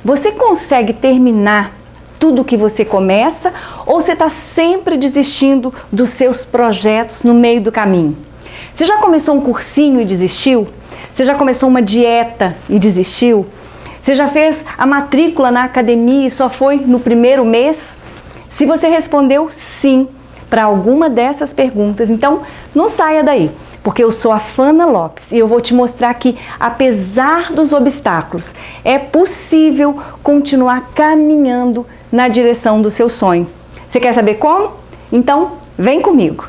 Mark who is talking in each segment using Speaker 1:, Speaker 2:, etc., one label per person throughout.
Speaker 1: Você consegue terminar tudo que você começa ou você está sempre desistindo dos seus projetos no meio do caminho? Você já começou um cursinho e desistiu? Você já começou uma dieta e desistiu? Você já fez a matrícula na academia e só foi no primeiro mês? Se você respondeu sim para alguma dessas perguntas, então não saia daí, porque eu sou a Fana Lopes e eu vou te mostrar que, apesar dos obstáculos, é possível continuar caminhando na direção do seu sonho. Você quer saber como? Então, vem comigo!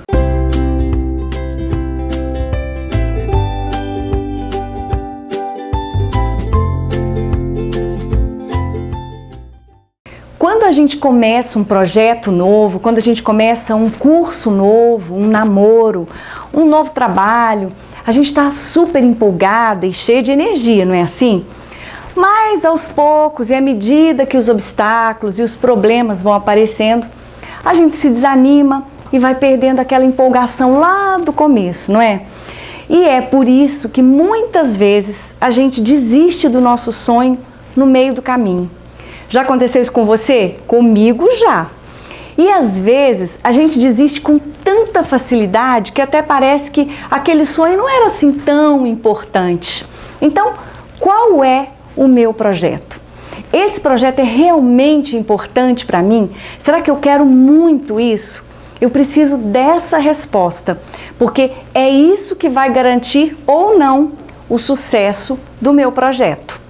Speaker 1: Quando a gente começa um projeto novo, quando a gente começa um curso novo, um namoro, um novo trabalho, a gente está super empolgada e cheia de energia, não é assim? Mas aos poucos e à medida que os obstáculos e os problemas vão aparecendo, a gente se desanima e vai perdendo aquela empolgação lá do começo, não é? E é por isso que muitas vezes a gente desiste do nosso sonho no meio do caminho. Já aconteceu isso com você? Comigo já. E às vezes a gente desiste com tanta facilidade que até parece que aquele sonho não era assim tão importante. Então, qual é o meu projeto? Esse projeto é realmente importante para mim? Será que eu quero muito isso? Eu preciso dessa resposta, porque é isso que vai garantir ou não o sucesso do meu projeto.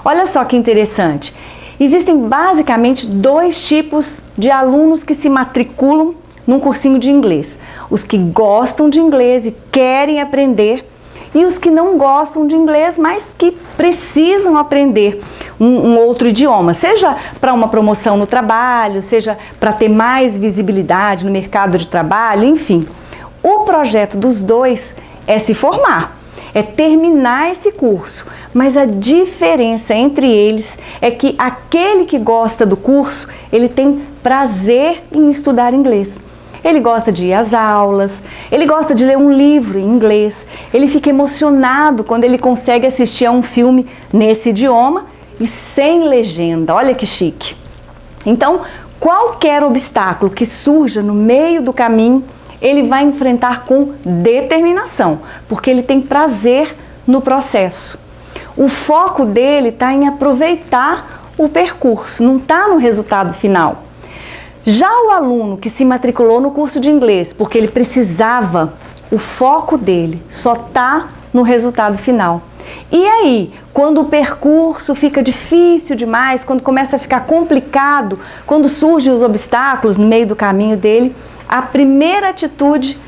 Speaker 1: Olha só que interessante. Existem basicamente dois tipos de alunos que se matriculam num cursinho de inglês. Os que gostam de inglês e querem aprender e os que não gostam de inglês, mas que precisam aprender um outro idioma, seja para uma promoção no trabalho, seja para ter mais visibilidade no mercado de trabalho, enfim. O projeto dos dois é se formar, é terminar esse curso, mas a diferença entre eles é que aquele que gosta do curso, ele tem prazer em estudar inglês. Ele gosta de ir às aulas, ele gosta de ler um livro em inglês, ele fica emocionado quando ele consegue assistir a um filme nesse idioma e sem legenda. Olha que chique! Então, qualquer obstáculo que surja no meio do caminho, ele vai enfrentar com determinação, porque ele tem prazer no processo. O foco dele está em aproveitar o percurso, não está no resultado final. Já o aluno que se matriculou no curso de inglês porque ele precisava, o foco dele só está no resultado final. E aí, quando o percurso fica difícil demais, quando começa a ficar complicado, quando surgem os obstáculos no meio do caminho dele, a primeira atitude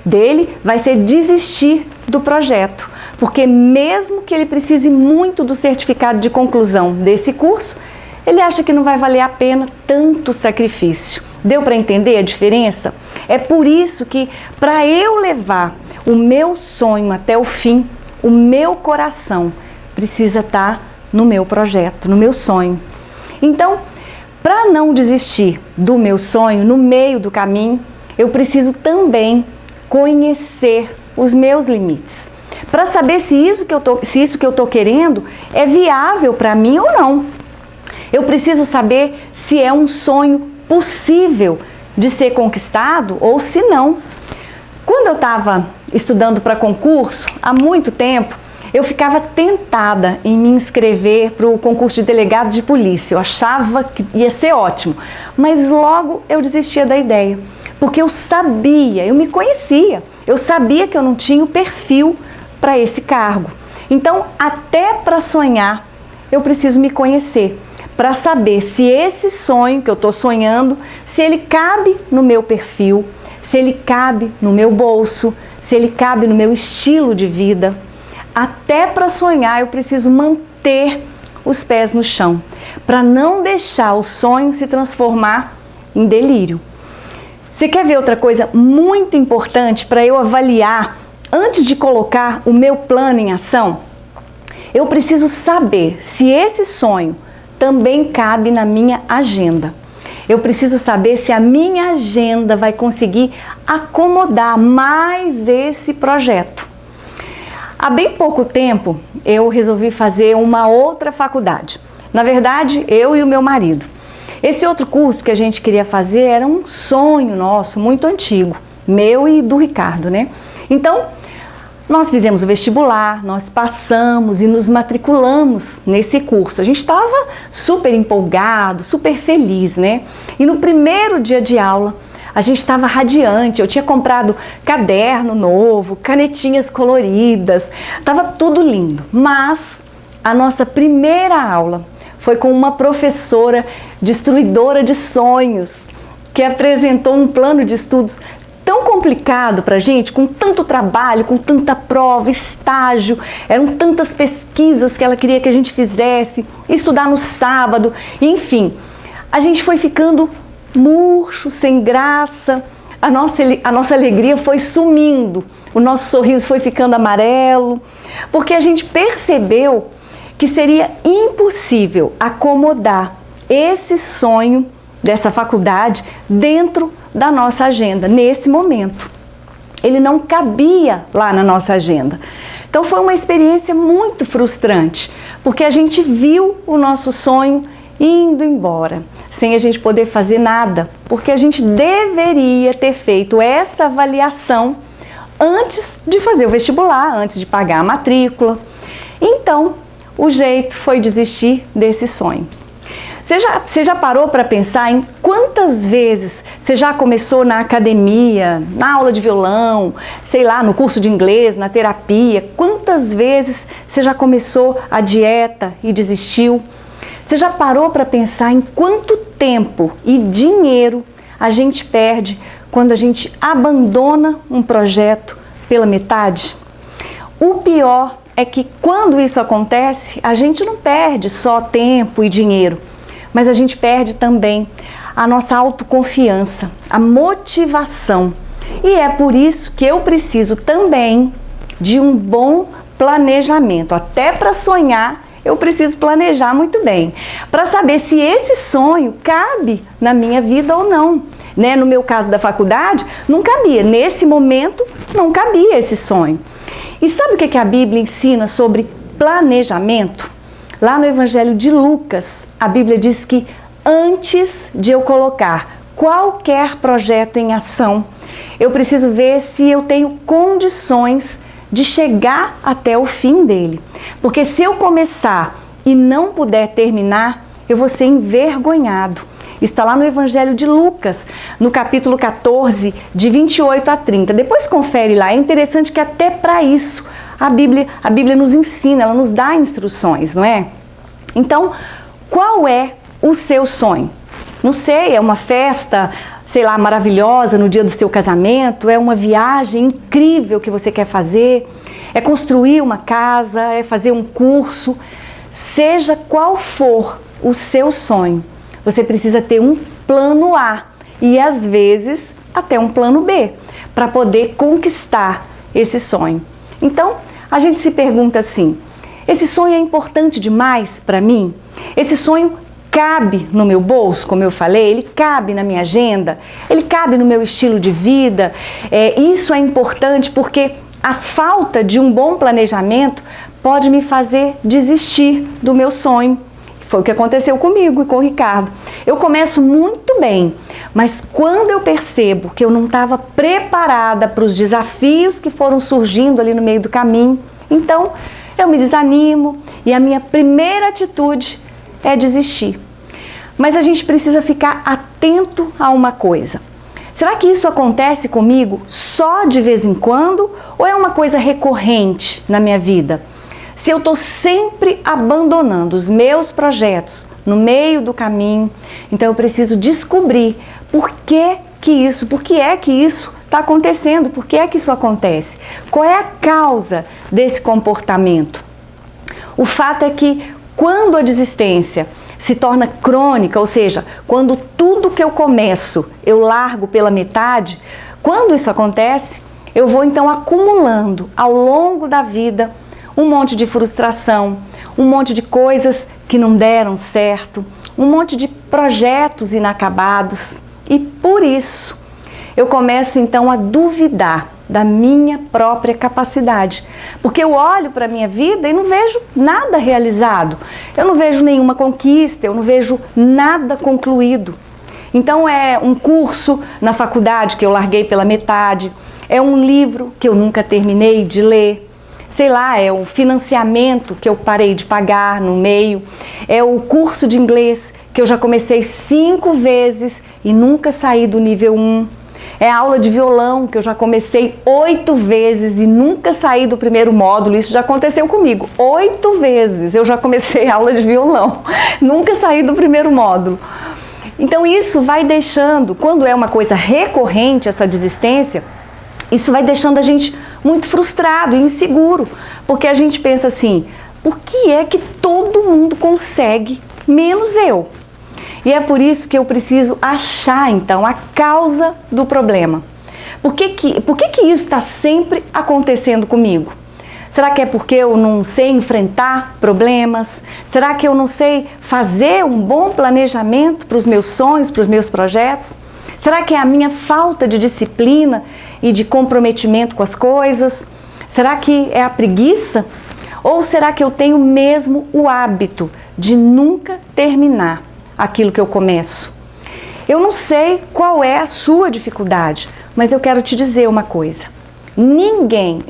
Speaker 1: dele vai ser desistir do projeto, porque mesmo que ele precise muito do certificado de conclusão desse curso, ele acha que não vai valer a pena tanto sacrifício. Deu para entender a diferença? É por isso que, para eu levar o meu sonho até o fim, o meu coração precisa estar no meu projeto, no meu sonho. Então, para não desistir do meu sonho no meio do caminho, eu preciso também conhecer os meus limites, para saber se isso que eu estou querendo é viável para mim ou não. Eu preciso saber se é um sonho possível de ser conquistado ou se não. Quando eu estava estudando para concurso, há muito tempo, eu ficava tentada em me inscrever para o concurso de delegado de polícia. Eu achava que ia ser ótimo, mas logo eu desistia da ideia, porque eu sabia, eu me conhecia, eu sabia que eu não tinha o perfil para esse cargo. Então, até para sonhar, eu preciso me conhecer, para saber se esse sonho que eu estou sonhando, se ele cabe no meu perfil, se ele cabe no meu bolso, se ele cabe no meu estilo de vida. Até para sonhar eu preciso manter os pés no chão, para não deixar o sonho se transformar em delírio. Você quer ver outra coisa muito importante para eu avaliar antes de colocar o meu plano em ação? Eu preciso saber se esse sonho também cabe na minha agenda. Eu preciso saber se a minha agenda vai conseguir acomodar mais esse projeto. Há bem pouco tempo eu resolvi fazer uma outra faculdade. Na verdade, eu e o meu marido. Esse outro curso que a gente queria fazer era um sonho nosso, muito antigo, meu e do Ricardo, né? Então, nós fizemos o vestibular, nós passamos e nos matriculamos nesse curso. A gente estava super empolgado, super feliz, né? E no primeiro dia de aula, a gente estava radiante. Eu tinha comprado caderno novo, canetinhas coloridas, estava tudo lindo. Mas a nossa primeira aula foi com uma professora destruidora de sonhos, que apresentou um plano de estudos tão complicado para a gente, com tanto trabalho, com tanta prova, estágio, eram tantas pesquisas que ela queria que a gente fizesse, estudar no sábado, enfim. A gente foi ficando murcho, sem graça, a nossa alegria foi sumindo, o nosso sorriso foi ficando amarelo, porque a gente percebeu que seria impossível acomodar esse sonho dessa faculdade dentro da nossa agenda, nesse momento. Ele não cabia lá na nossa agenda. Então foi uma experiência muito frustrante, porque a gente viu o nosso sonho indo embora, sem a gente poder fazer nada, porque a gente deveria ter feito essa avaliação antes de fazer o vestibular, antes de pagar a matrícula. Então, o jeito foi desistir desse sonho. Você já parou para pensar em quantas vezes você já começou na academia, na aula de violão, sei lá, no curso de inglês, na terapia? Quantas vezes você já começou a dieta e desistiu? Você já parou para pensar em quanto tempo e dinheiro a gente perde quando a gente abandona um projeto pela metade? O pior é que quando isso acontece, a gente não perde só tempo e dinheiro, mas a gente perde também a nossa autoconfiança, a motivação. E é por isso que eu preciso também de um bom planejamento. Até para sonhar, eu preciso planejar muito bem, para saber se esse sonho cabe na minha vida ou não. Né? No meu caso da faculdade, não cabia. Nesse momento, não cabia esse sonho. E sabe o que a Bíblia ensina sobre planejamento? Lá no Evangelho de Lucas, a Bíblia diz que antes de eu colocar qualquer projeto em ação, eu preciso ver se eu tenho condições de chegar até o fim dele. Porque se eu começar e não puder terminar, eu vou ser envergonhado. Está lá no Evangelho de Lucas, no capítulo 14, de 28 a 30. Depois confere lá, é interessante que até para isso a Bíblia nos ensina, ela nos dá instruções, não é? Então, qual é o seu sonho? Não sei, é uma festa, sei lá, maravilhosa no dia do seu casamento, é uma viagem incrível que você quer fazer, é construir uma casa, é fazer um curso. Seja qual for o seu sonho, você precisa ter um plano A e às vezes até um plano B para poder conquistar esse sonho. Então, a gente se pergunta assim: esse sonho é importante demais para mim? Esse sonho cabe no meu bolso, como eu falei? Ele cabe na minha agenda? Ele cabe no meu estilo de vida? Isso é importante porque a falta de um bom planejamento pode me fazer desistir do meu sonho. Foi o que aconteceu comigo e com o Ricardo. Eu começo muito bem, mas quando eu percebo que eu não estava preparada para os desafios que foram surgindo ali no meio do caminho, então eu me desanimo e a minha primeira atitude é desistir. Mas a gente precisa ficar atento a uma coisa. Será que isso acontece comigo só de vez em quando ou é uma coisa recorrente na minha vida? Se eu estou sempre abandonando os meus projetos no meio do caminho, então eu preciso descobrir por que é que isso está acontecendo, por que é que isso acontece, qual é a causa desse comportamento. O fato é que quando a desistência se torna crônica, ou seja, quando tudo que eu começo eu largo pela metade, quando isso acontece, eu vou então acumulando ao longo da vida um monte de frustração, um monte de coisas que não deram certo, um monte de projetos inacabados. E por isso eu começo então a duvidar da minha própria capacidade. Porque eu olho para a minha vida e não vejo nada realizado. Eu não vejo nenhuma conquista, eu não vejo nada concluído. Então é um curso na faculdade que eu larguei pela metade, é um livro que eu nunca terminei de ler, sei lá, é um financiamento que eu parei de pagar no meio, é o curso de inglês que eu já comecei 5 vezes e nunca saí do nível 1. É a aula de violão que eu já comecei 8 vezes e nunca saí do primeiro módulo. Isso já aconteceu comigo. 8 vezes eu já comecei a aula de violão, nunca saí do primeiro módulo. Então isso vai deixando, quando é uma coisa recorrente, essa desistência, isso vai deixando a gente muito frustrado e inseguro, porque a gente pensa assim, por que é que todo mundo consegue, menos eu? E é por isso que eu preciso achar, então, a causa do problema. Por que isso está sempre acontecendo comigo? Será que é porque eu não sei enfrentar problemas? Será que eu não sei fazer um bom planejamento para os meus sonhos, para os meus projetos? Será que é a minha falta de disciplina e de comprometimento com as coisas? Será que é a preguiça? Ou será que eu tenho mesmo o hábito de nunca terminar aquilo que eu começo? Eu não sei qual é a sua dificuldade, mas eu quero te dizer uma coisa. Ninguém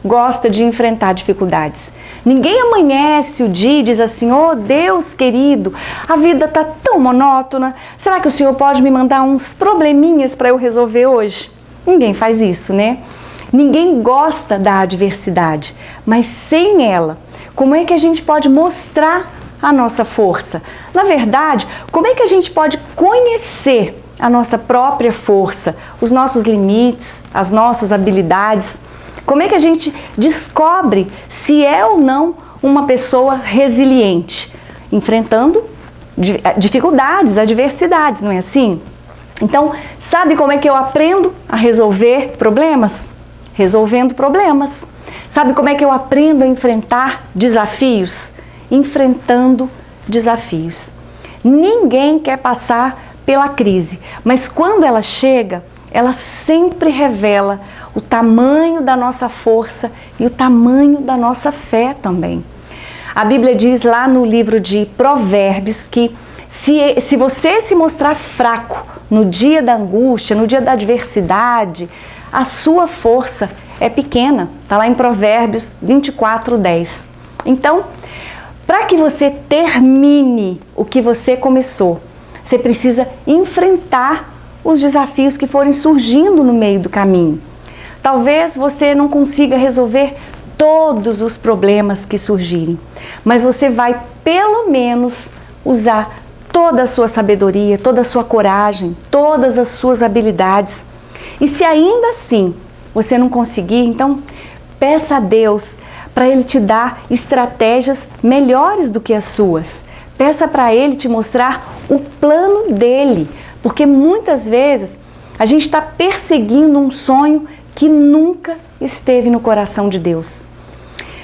Speaker 1: gosta de enfrentar dificuldades. Ninguém amanhece o dia e diz assim, oh Deus querido, a vida está tão monótona, será que o Senhor pode me mandar uns probleminhas para eu resolver hoje? Ninguém faz isso, né? Ninguém gosta da adversidade, mas sem ela, como é que a gente pode mostrar a nossa força? Na verdade, como é que a gente pode conhecer a nossa própria força, os nossos limites, as nossas habilidades? Como é que a gente descobre se é ou não uma pessoa resiliente, enfrentando dificuldades, adversidades, não é assim? Então, sabe como é que eu aprendo a resolver problemas? Resolvendo problemas. Sabe como é que eu aprendo a enfrentar desafios? Enfrentando desafios. Ninguém quer passar pela crise, mas quando ela chega, ela sempre revela o tamanho da nossa força e o tamanho da nossa fé também. A Bíblia diz lá no livro de Provérbios que se você se mostrar fraco no dia da angústia, no dia da adversidade, a sua força é pequena. Está lá em Provérbios 24:10. Então, para que você termine o que você começou, você precisa enfrentar os desafios que forem surgindo no meio do caminho. Talvez você não consiga resolver todos os problemas que surgirem, mas você vai pelo menos usar toda a sua sabedoria, toda a sua coragem, todas as suas habilidades. E se ainda assim você não conseguir, então peça a Deus para Ele te dar estratégias melhores do que as suas. Peça para Ele te mostrar o plano dele, porque muitas vezes a gente está perseguindo um sonho que nunca esteve no coração de Deus.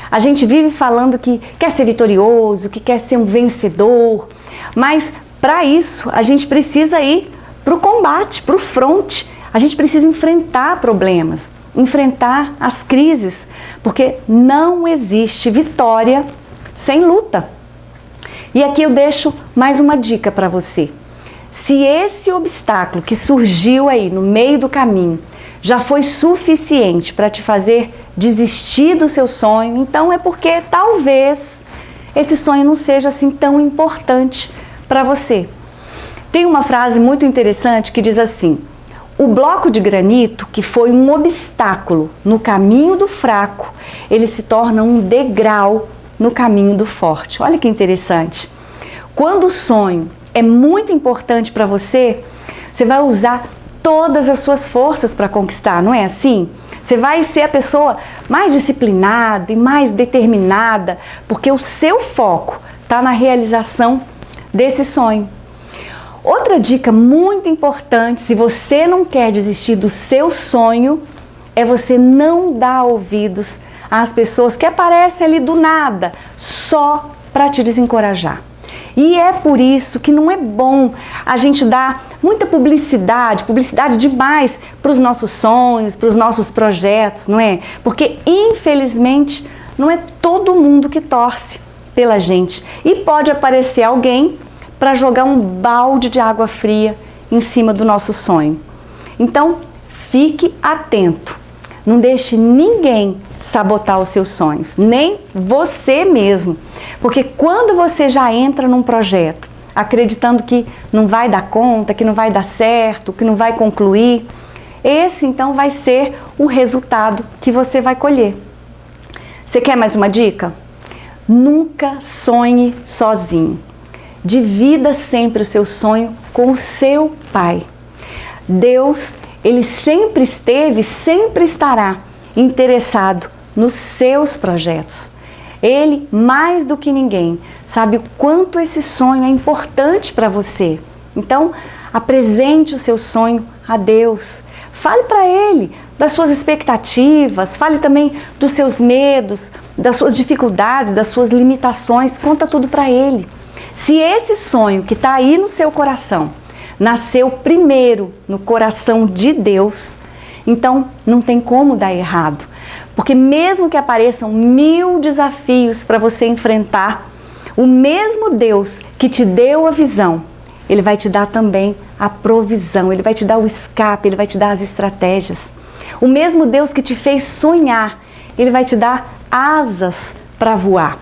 Speaker 1: A gente vive falando que quer ser vitorioso, que quer ser um vencedor, mas para isso a gente precisa ir para o combate, para o fronte. A gente precisa enfrentar problemas, enfrentar as crises, porque não existe vitória sem luta. E aqui eu deixo mais uma dica para você. Se esse obstáculo que surgiu aí no meio do caminho já foi suficiente para te fazer desistir do seu sonho, então é porque talvez esse sonho não seja assim tão importante para você. Tem uma frase muito interessante que diz assim: o bloco de granito, que foi um obstáculo no caminho do fraco, ele se torna um degrau no caminho do forte. Olha que interessante. Quando o sonho é muito importante para você, você vai usar todas as suas forças para conquistar, não é assim? Você vai ser a pessoa mais disciplinada e mais determinada, porque o seu foco está na realização desse sonho. Outra dica muito importante, se você não quer desistir do seu sonho, é você não dar ouvidos às pessoas que aparecem ali do nada, só para te desencorajar. E é por isso que não é bom a gente dar muita publicidade demais para os nossos sonhos, para os nossos projetos, não é? Porque, infelizmente, não é todo mundo que torce pela gente. E pode aparecer alguém para jogar um balde de água fria em cima do nosso sonho. Então, fique atento. Não deixe ninguém sabotar os seus sonhos, nem você mesmo. Porque quando você já entra num projeto, acreditando que não vai dar conta, que não vai dar certo, que não vai concluir, esse então vai ser o resultado que você vai colher. Você quer mais uma dica? Nunca sonhe sozinho. Divida sempre o seu sonho com o seu Pai. Deus, Ele sempre esteve, sempre estará interessado nos seus projetos. Ele, mais do que ninguém, sabe o quanto esse sonho é importante para você. Então, apresente o seu sonho a Deus. Fale para Ele das suas expectativas, fale também dos seus medos, das suas dificuldades, das suas limitações, conta tudo para Ele. Se esse sonho que está aí no seu coração nasceu primeiro no coração de Deus, então não tem como dar errado. Porque mesmo que apareçam 1000 desafios para você enfrentar, o mesmo Deus que te deu a visão, Ele vai te dar também a provisão, Ele vai te dar o escape, Ele vai te dar as estratégias. O mesmo Deus que te fez sonhar, Ele vai te dar asas para voar.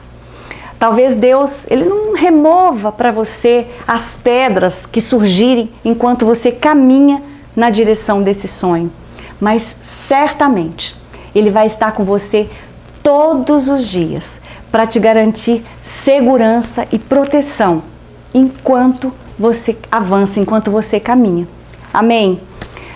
Speaker 1: Talvez Deus, Ele não remova para você as pedras que surgirem enquanto você caminha na direção desse sonho. Mas certamente Ele vai estar com você todos os dias para te garantir segurança e proteção enquanto você avança, enquanto você caminha. Amém?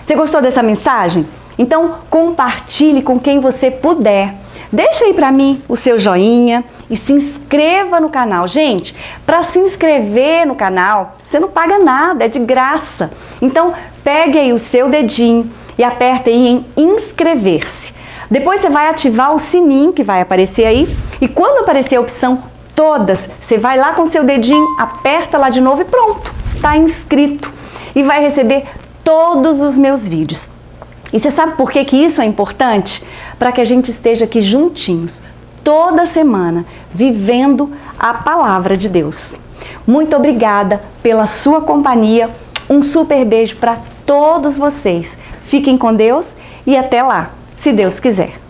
Speaker 1: Você gostou dessa mensagem? Então compartilhe com quem você puder. Deixa aí para mim o seu joinha e se inscreva no canal. Gente, para se inscrever no canal, você não paga nada, é de graça. Então, pegue aí o seu dedinho e aperta aí em inscrever-se. Depois você vai ativar o sininho que vai aparecer aí e quando aparecer a opção todas, você vai lá com o seu dedinho, aperta lá de novo e pronto, tá inscrito e vai receber todos os meus vídeos. E você sabe por que isso é importante? Para que a gente esteja aqui juntinhos, toda semana, vivendo a palavra de Deus. Muito obrigada pela sua companhia. Um super beijo para todos vocês. Fiquem com Deus e até lá, se Deus quiser.